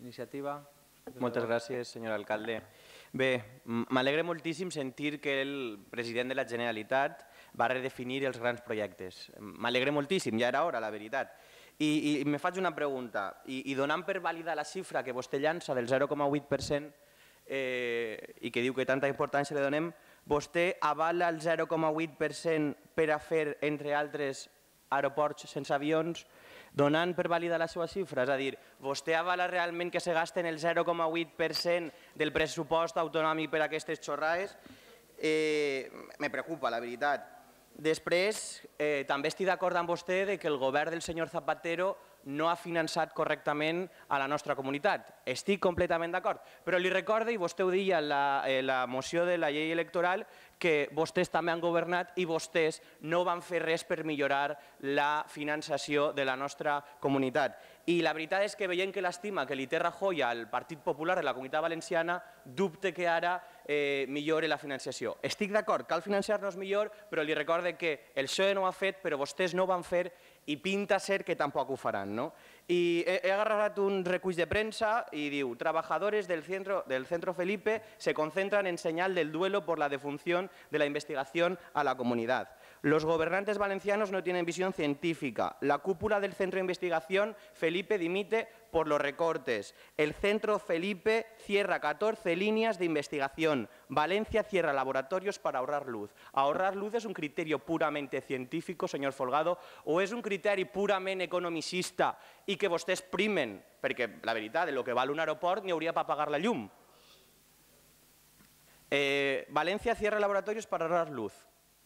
Iniciativa. Moltes gràcies, senyor alcalde. Bé, m'alegra moltíssim sentir que el president de la Generalitat va redefinir els grans projectes. M'alegra moltíssim, ja era hora, la veritat. I me faig una pregunta, i donant per vàlida la xifra que vostè llança del 0,8% i que diu que tanta importància li donem, vostè avala el 0,8% per a fer, entre altres, aeroports sense avions, donant per vàlida la seva xifra? És a dir, vostè avala realment que se gasten el 0,8% del pressupost autonòmic per a aquestes xorrades? Me preocupa, la veritat. Després, també estic d'acord amb vostè que el govern del senyor Zapatero no ha finançat correctament a la nostra comunitat. Estic completament d'acord. Però li recordo, i vostè ho deia en la moció de la llei electoral, que vostès també han governat i vostès no van fer res per millorar la finançació de la nostra comunitat. I la veritat és que veient que l'estima que li té Rajoy al Partit Popular de la Comunitat Valenciana, dubte que ara millori la financiació. Estic d'acord, cal financiar-nos millor, però li recorde que el PSOE no ho ha fet, però vostès no ho van fer i pinta ser que tampoc ho faran. I he agarrat un recull de premsa i diu: trabajadores del Centro Felipe se concentran en señal del duelo por la defunción de la investigación a la comunidad. Los gobernantes valencianos no tienen visión científica. La cúpula del Centro de Investigación Felipe dimite por los recortes. El Centro Felipe cierra 14 líneas de investigación. Valencia cierra laboratorios para ahorrar luz. ¿Ahorrar luz es un criterio puramente científico, señor Folgado, o és un criteri purament economicista i que vostès primen? Perquè, la veritat, el que val un aeroport n'hi hauria per pagar la llum. Valencia cierra laboratorios para ahorrar luz.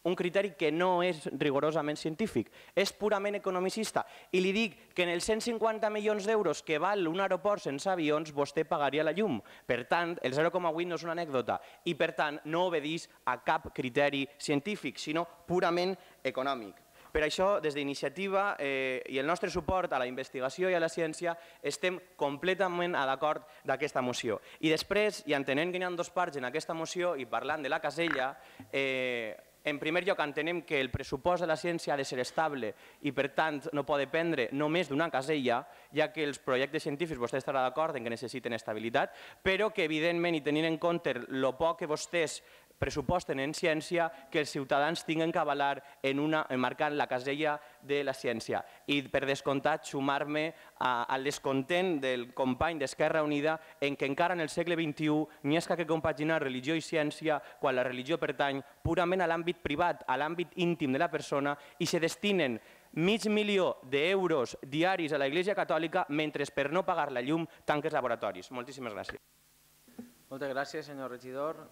Un criteri que no és rigorosament científic, és purament economicista. I li dic que en els 150 milions d'euros que val un aeroport sense avions, vostè pagaria la llum. Per tant, el 0,8 no és una anècdota i, per tant, no obedeix a cap criteri científic, sinó purament econòmic. Per això, des d'Iniciativa i el nostre suport a la investigació i a la ciència, estem completament d'acord d'aquesta moció. I després, i entenent que hi ha dues parts en aquesta moció i parlant de la casella, en primer lloc, entenem que el pressupost de la ciència ha de ser estable i, per tant, no pot dependre només d'una casella, ja que els projectes científics vostè estarà d'acord en que necessiten estabilitat, però que, evidentment, i tenint en compte el poc que vostès pressuposten en ciència, que els ciutadans tinguin que avalar marcant la casella de la ciència. I, per descomptat, sumar-me al descontent del company d'Esquerra Unida en què encara en el segle XXI n'hi ha que compaginar religió i ciència quan la religió pertany purament a l'àmbit privat, a l'àmbit íntim de la persona, i se destinen $500.000 d'euros diaris a l'Església Catòlica mentre per no pagar la llum tanques laboratoris. Moltíssimes gràcies. Moltes gràcies, senyor regidor.